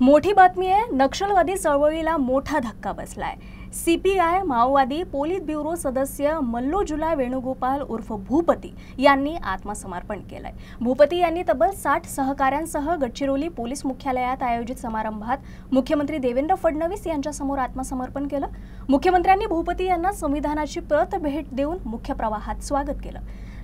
मोठी बातमी आहे। नक्षलवादी चळवळीला मोठा धक्का बसलाय। सीपीआय माओवादी पोलित ब्युरो सदस्य मल्लोजुला वेणुगोपाल उर्फ भूपती यांनी आत्मसमर्पण केलंय। भूपती यांनी तब्बल 60 सहकाऱ्यांसह गडचिरोली पोलीस मुख्यालयात आयोजित समारंभात मुख्यमंत्री देवेंद्र फडणवीस यांच्यासमोर आत्मसमर्पण केलं। मुख्यमंत्र्यांनी भूपती यांना संविधानाची प्रत भेट देऊन मुख्य प्रवाहात स्वागत केलं।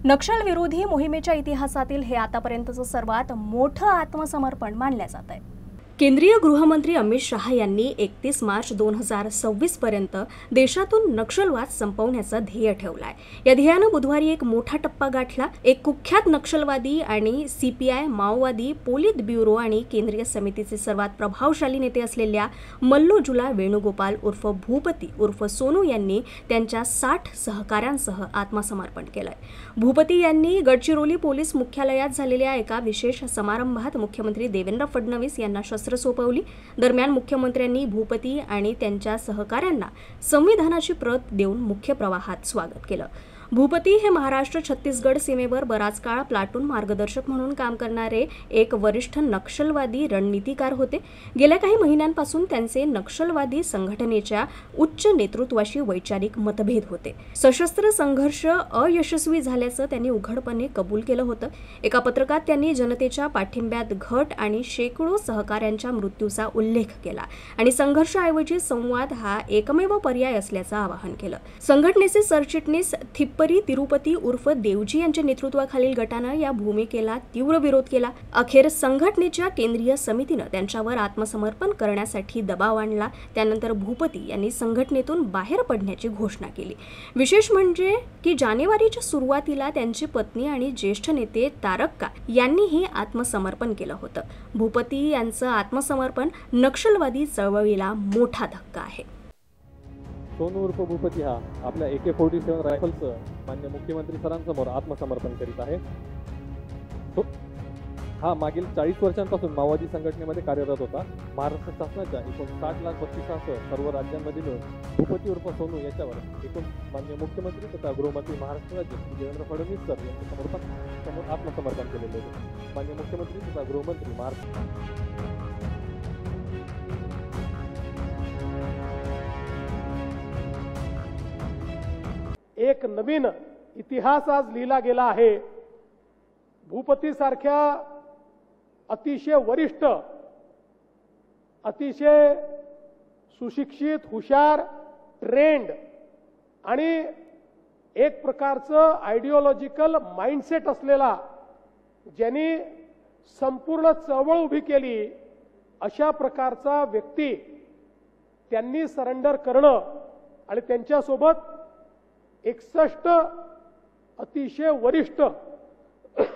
नक्षल विरोधी मोहिमेच्या इतिहासातील हे आतापर्यंतचं सर्वात मोठं आत्मसमर्पण मानलं जात आहे। केंद्रीय गृहमंत्री अमित शाह यांनी 31 मार्च 2026 पर्यंत देशातून नक्षलवाद संपवण्याचं ध्येय ठेवलाय। या ध्येयानं बुधवारी एक मोठा टप्पा गाठला। एक कुख्यात नक्षलवादी आणि सीपीआय माओवादी पोलित ब्युरो आणि केंद्रीय समितीचे सर्वात प्रभावशाली नेते असलेल्या मल्लोजुला वेणुगोपाल उर्फ भूपती उर्फ सोनू यांनी त्यांच्या 60 सहकाऱ्यांसह आत्मसमर्पण केलंय। भूपती यांनी गडचिरोली पोलीस मुख्यालयात झालेल्या एका विशेष समारंभात मुख्यमंत्री देवेंद्र फडणवीस यांना शस्त्र सोपवली। दरम्यान मुख्यमंत्र्यांनी भूपती आणि त्यांच्या सहकाऱ्यांना संविधानाची प्रत देऊन मुख्य प्रवाहात स्वागत केलं। भूपती हे महाराष्ट्र छत्तीसगड सीमेवर बराच काळ प्लाटून मार्गदर्शक म्हणून काम करणारे एक वरिष्ठ नक्षलवादी रणनीतिकार होते। गेल्या काही महिन्यांपासून त्यांचे नक्षलवादी संघटनेच्या उच्च नेतृत्वाशी वैचारिक मतभेद होते। सशस्त्र संघर्ष अयशस्वी झाल्याचं त्यांनी उघडपणे कबूल केलं होतं। एका पत्रकात त्यांनी जनतेच्या पाठिंब्यात घट आणि शेकडो सहकाऱ्यांच्या मृत्यूचा उल्लेख केला आणि संघर्षाऐवजी संवाद हा एकमेव पर्याय असल्याचं आवाहन केलं। संघटनेचे सरचिटणीस थिप्परी तिरुपती उर्फ देवजी यांच्या नेतृत्वाखालील गटानं या भूमिकेला तीव्र विरोध केला। अखेर संघटनेच्या केंद्रीय समितीनं त्यांच्यावर आत्मसमर्पण करण्यासाठी दबाव आणला। त्यानंतर भूपती यांनी संघटनेतून बाहेर पडण्याची घोषणा केली। विशेष म्हणजे की जानेवारीच्या सुरुवातीला त्यांची पत्नी आणि ज्येष्ठ नेते तारक्का यांनीही आत्मसमर्पण केलं होतं। भूपती यांचं आत्मसमर्पण नक्षलवादी चळवळीला मोठा धक्का आहे। सोनू उर्फ भूपती हा आपल्या AK-47 रायफलचं मान्य मुख्यमंत्री सरांसमोर आत्मसमर्पण करीत आहे। तो हा मागील 40 वर्षांपासून माओवादी संघटनेमध्ये कार्यरत होता। महाराष्ट्र शासनाच्या एकूण 60 लाख बक्षिसांसह सर्व राज्यांमध्ये मिळून भूपती उर्फ सोनू याच्यावर एकूण मान्य मुख्यमंत्री तथा गृहमंत्री महाराष्ट्र राज्य देवेंद्र फडणवीस सर यांच्या समोर आत्मसमर्पण केलेले होते। मान्य मुख्यमंत्री तथा गृहमंत्री महाराष्ट्र एक नवीन इतिहास आज लिहिला गेला आहे। भूपती सारख्या अतिशय वरिष्ठ, अतिशय सुशिक्षित, हुशार, ट्रेंड आणि एक प्रकारचं आयडिओलॉजिकल माइंडसेट असलेला, ज्यांनी संपूर्ण चळवळ उभी केली, अशा प्रकारचा व्यक्ती त्यांनी सरेंडर करणं आणि त्यांच्यासोबत 61 अतिशय वरिष्ठ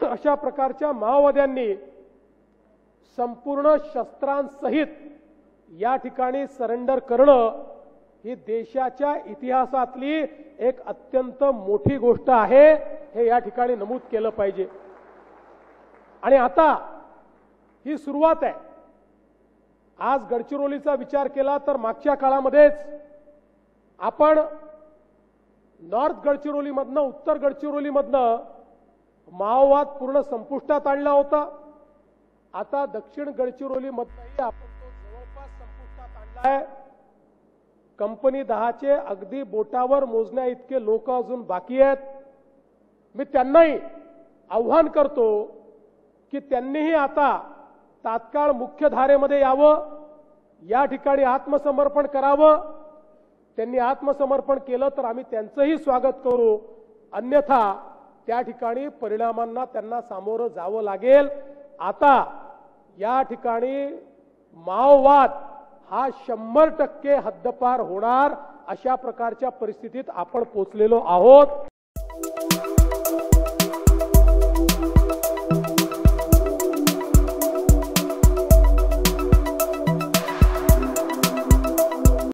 अशा प्रकारच्या माओवाद्यांनी संपूर्ण शस्त्रांसहित या ठिकाणी सरेंडर करणं ही देशाच्या इतिहासातली एक अत्यंत मोठी गोष्ट आहे, हे या ठिकाणी नमूद केलं पाहिजे। आणि आता ही सुरुवात आहे। आज गडचिरोलीचा विचार केला तर मागच्या काळामध्येच आपण नॉर्थ गडचिरोलीमधनं, उत्तर गडचिरोलीमधनं माओवाद पूर्ण संपुष्टात आणला होता। आता दक्षिण गडचिरोलीमधनंही आपण तो जवळपास संपुष्टात आणला आहे। कंपनी 10चे अगदी बोटावर मोजण्या इतके लोक अजून बाकी आहेत। मी त्यांनाही आव्हान करतो की त्यांनीही आता तात्काळ मुख्य धारेमध्ये यावं, या ठिकाणी आत्मसमर्पण करावं। त्यांनी आत्मसमर्पण केलं तर आम्ही त्यांचंही स्वागत करू, अन्यथा त्या ठिकाणी परिणामांना त्यांना सामोरं जावं लागेल। आता या ठिकाणी माओवाद हा 100% हद्दपार होणार अशा प्रकारच्या परिस्थितीत आपण पोहोचलेलो आहोत।